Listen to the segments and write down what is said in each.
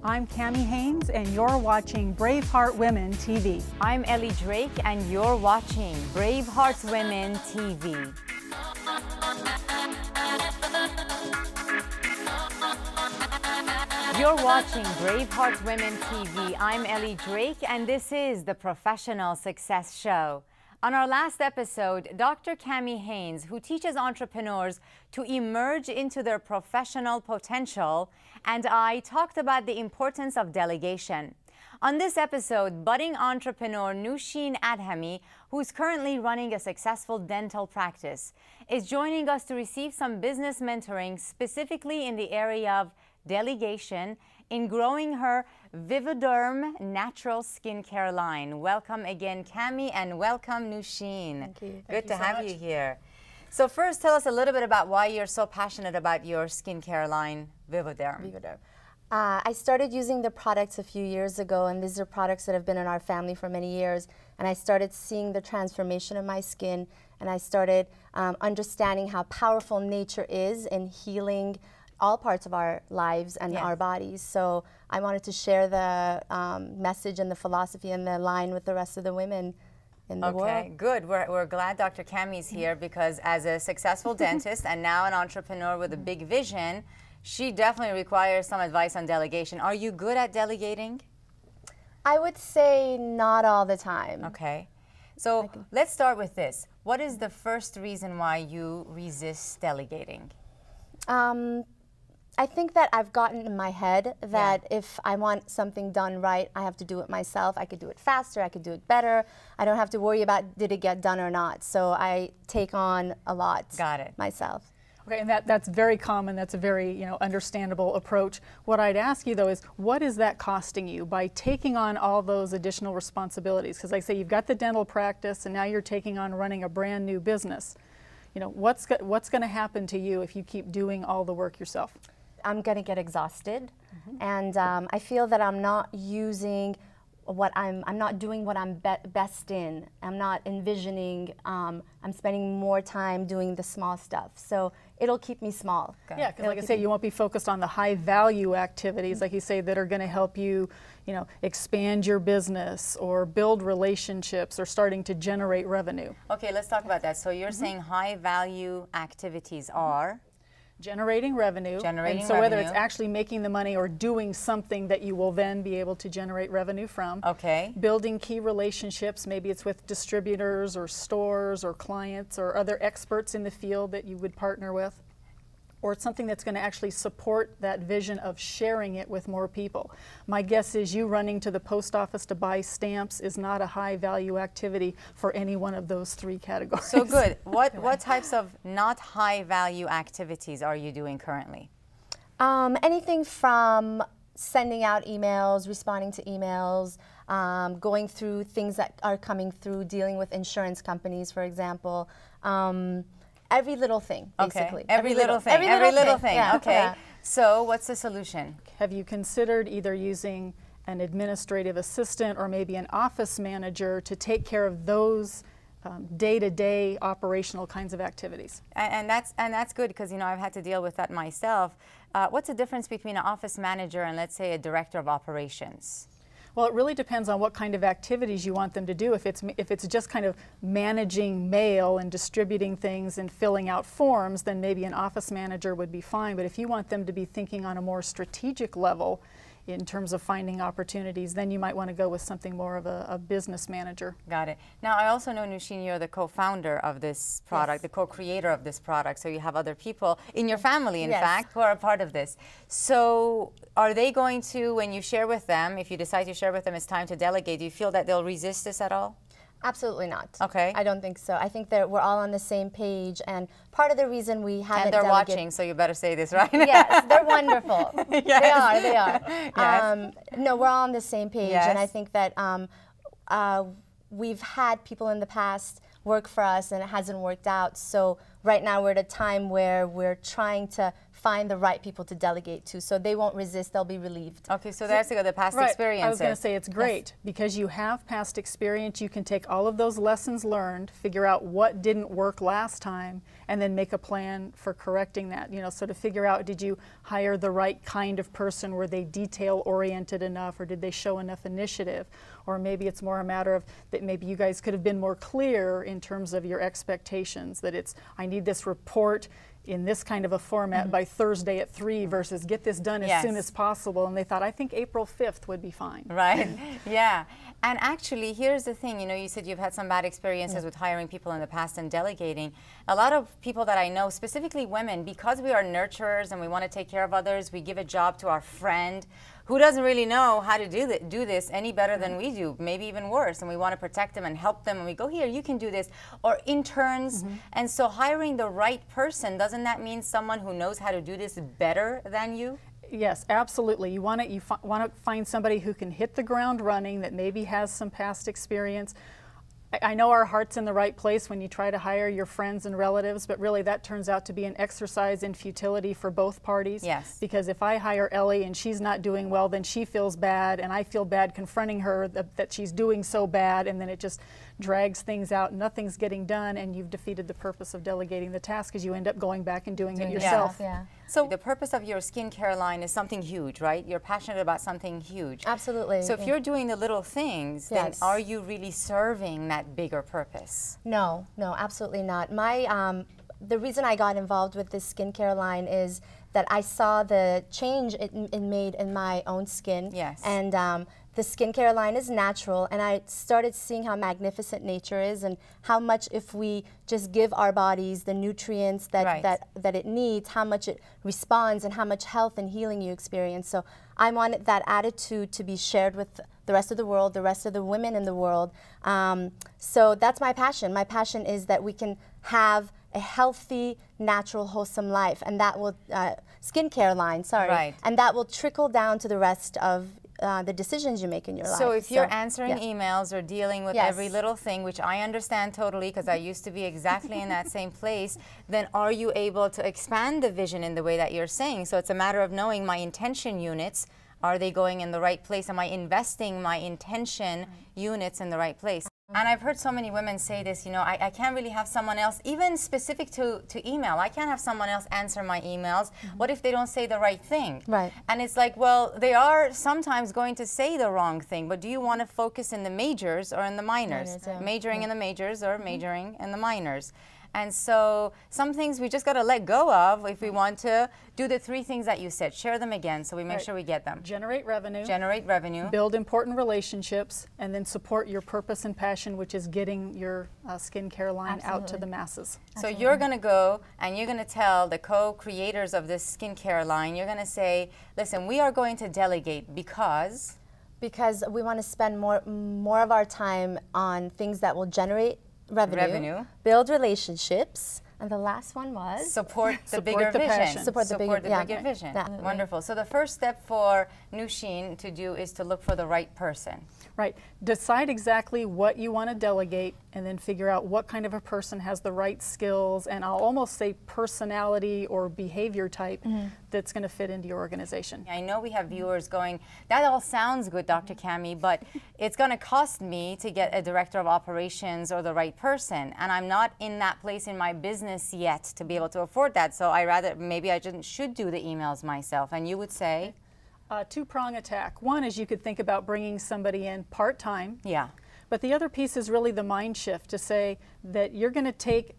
I'm Kammy Haynes, and you're watching BraveHeart Women TV. I'm Ellie Drake, and you're watching BraveHeart Women TV. You're watching BraveHeart Women TV. I'm Ellie Drake, and this is the Professional Success Show. On our last episode, Dr. Kammy Haynes, who teaches entrepreneurs to emerge into their professional potential, and I talked about the importance of delegation. On this episode, budding entrepreneur Nusheen, who's currently running a successful dental practice, is joining us to receive some business mentoring specifically in the area of delegation in growing her Vivoderm natural skincare line. Welcome again, Kammy, and welcome, Nusheen. Thank you. Good to have you here. So first, tell us a little bit about why you're so passionate about your skincare line, Vivoderm. I started using the products a few years ago, and these are products that have been in our family for many years. And I started seeing the transformation of my skin, and I started understanding how powerful nature is in healing all parts of our lives and our bodies. So I wanted to share the message and the philosophy and the line with the rest of the women in the world. Okay, good. We're glad Dr. Kammy's here because as a successful dentist and now an entrepreneur with a big vision, she definitely requires some advice on delegation. Are you good at delegating? I would say not all the time. Okay. So let's start with this. What is the first reason why you resist delegating? I think that I've gotten in my head that if I want something done right, I have to do it myself. I could do it faster, I could do it better. I don't have to worry about did it get done or not. So I take on a lot myself. Okay, and that's very common. That's a very understandable approach. What I'd ask you though is, what is that costing you by taking on all those additional responsibilities? Because like I say, you've got the dental practice, and now you're taking on running a brand new business. What's going to happen to you if you keep doing all the work yourself? I'm going to get exhausted, and I feel that I'm not using what I'm not doing what I'm best in. I'm not envisioning, I'm spending more time doing the small stuff. So it'll keep me small. Yeah, because like I say, you won't be focused on the high value activities, like you say, that are going to help you, expand your business or build relationships or starting to generate revenue. Okay, let's talk about that. So you're saying high value activities are? Generating revenue. Generating and so revenue. whether it's actually making the money or doing something that you will then be able to generate revenue from. Okay. Building key relationships, maybe it's with distributors or stores or clients or other experts in the field that you would partner with. Or it's something that's going to actually support that vision of sharing it with more people. My guess is you running to the post office to buy stamps is not a high value activity for any one of those three categories. So good. What types of not high value activities are you doing currently? Anything from sending out emails, responding to emails, going through things that are coming through, dealing with insurance companies, for example. Every little thing, basically. Okay. Every little thing. Yeah. Okay. Yeah. So what's the solution? Have you considered either using an administrative assistant or maybe an office manager to take care of those day-to-day operational kinds of activities? And that's good because I've had to deal with that myself. What's the difference between an office manager and, let's say, a director of operations? Well, it really depends on what kind of activities you want them to do. If it's just kind of managing mail and distributing things and filling out forms, then maybe an office manager would be fine. But if you want them to be thinking on a more strategic level in terms of finding opportunities, then you might want to go with something more of a business manager. Got it. Now, I also know, Nusheen, you're the co-founder of this product, the co-creator of this product, so you have other people in your family, in fact, who are a part of this. So are they going to, when you share with them, if you decide to share with them it's time to delegate, do you feel that they'll resist this at all? Absolutely not. Okay. I don't think so. I think that we're all on the same page, and part of the reason we haven't And they're watching, so you better say this, right? Yes, they're wonderful. Yes. They are. Yes. No, we're all on the same page, Yes. and I think that we've had people in the past work for us, and it hasn't worked out. So right now we're at a time where we're trying to find the right people to delegate to, so they won't resist, they'll be relieved. Okay, so that's the past Right. experience. I was going to say it's great because you have past experience. You can take all of those lessons learned, figure out what didn't work last time, and then make a plan for correcting that. You know, so to figure out, did you hire the right kind of person? Were they detail-oriented enough, or did they show enough initiative? Or maybe it's more a matter of that maybe you guys could have been more clear in terms of your expectations, that it's, I need this report in this kind of a format by Thursday at 3 versus get this done as soon as possible. And they thought, I think April 5th would be fine. Right, yeah. And actually, here's the thing, you know, you said you've had some bad experiences with hiring people in the past and delegating. A lot of people that I know, specifically women, because we are nurturers and we want to take care of others, we give a job to our friend who doesn't really know how to do this any better than we do, maybe even worse, and we want to protect them and help them, and we go, here, you can do this, or interns. And so hiring the right person, doesn't that mean someone who knows how to do this better than you? Yes, absolutely. You want to find somebody who can hit the ground running, that maybe has some past experience. I know our heart's in the right place when you try to hire your friends and relatives, but really that turns out to be an exercise in futility for both parties. Yes. Because if I hire Ellie and she's not doing well, then she feels bad, and I feel bad confronting her that she's doing so bad, and then it just drags things out, nothing's getting done, and you've defeated the purpose of delegating the task because you end up going back and doing it yourself. Yeah. So the purpose of your skincare line is something huge, right? You're passionate about something huge. Absolutely. So if you're doing the little things, then are you really serving that bigger purpose? No, no, absolutely not. The reason I got involved with this skincare line is that I saw the change it made in my own skin. Yes. And the skincare line is natural, and I started seeing how magnificent nature is and how much if we just give our bodies the nutrients that it needs, how much it responds and how much health and healing you experience. So I wanted that attitude to be shared with the rest of the world, the rest of the women in the world. So that's my passion. My passion is that we can have a healthy, natural, wholesome life, and that will, skincare line, and that will trickle down to the rest of the decisions you make in your life. So if you're answering emails or dealing with every little thing, which I understand totally because I used to be exactly in that same place, then are you able to expand the vision in the way that you're saying? So it's a matter of knowing my intention units. Are they going in the right place? Am I investing my intention units in the right place? And I've heard so many women say this, you know, I can't really have someone else, even specific to email, I can't have someone else answer my emails. What if they don't say the right thing? Right. And it's like, well, they are sometimes going to say the wrong thing, but do you want to focus in the majors or in the minors? Majoring in the majors or majoring in the minors? And so some things we just got to let go of if we want to do the 3 things that you said. Share them again so we make sure we get them. Generate revenue. Generate revenue. Build important relationships, and then support your purpose and passion, which is getting your skincare line out to the masses. So you're going to go and you're going to tell the co-creators of this skincare line, you're going to say, listen, we are going to delegate because we want to spend more of our time on things that will generate revenue, build relationships, and the last one was support the bigger vision. Support the bigger vision. Wonderful. So the first step for Nusheen to do is to look for the right person. Right. Decide exactly what you want to delegate, and then figure out what kind of a person has the right skills, and I'll almost say personality or behavior type that's going to fit into your organization. I know we have viewers going, that all sounds good, Dr. Kammy, but it's going to cost me to get a director of operations or the right person, and I'm not in that place in my business yet to be able to afford that, so maybe I should do the emails myself. And you would say? Two-prong attack. One is you could think about bringing somebody in part-time. Yeah. But the other piece is really the mind shift, to say that you're going to take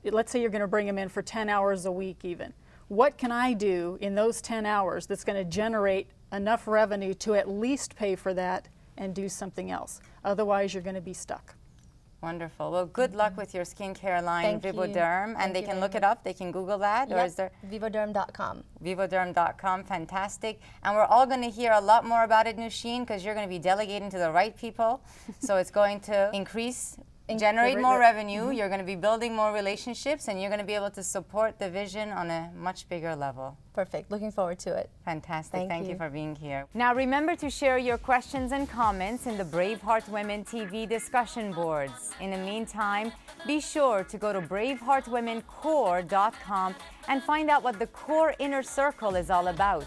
let's say you're going to bring them in for 10 hours a week even. What can I do in those 10 hours that's going to generate enough revenue to at least pay for that and do something else? Otherwise, you're going to be stuck. Wonderful. Well, good luck with your skincare line, Vivoderm, and they can look it up. They can Google that, or is there? Vivoderm.com. Vivoderm.com. Fantastic. And we're all going to hear a lot more about it, Nusheen, because you're going to be delegating to the right people. So it's going to increase generate more revenue, you're going to be building more relationships, and you're going to be able to support the vision on a much bigger level. Perfect. Looking forward to it. Fantastic. Thank you for being here. Now remember to share your questions and comments in the BraveHeart Women TV discussion boards. In the meantime, be sure to go to braveheartwomencore.com and find out what the Core Inner Circle is all about.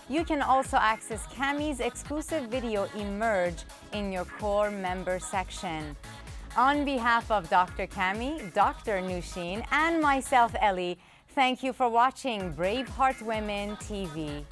You can also access Kammy's exclusive video Emerge in your Core member section. On behalf of Dr. Kammy, Dr. Nusheen, and myself, Ellie, thank you for watching BraveHeart Women TV.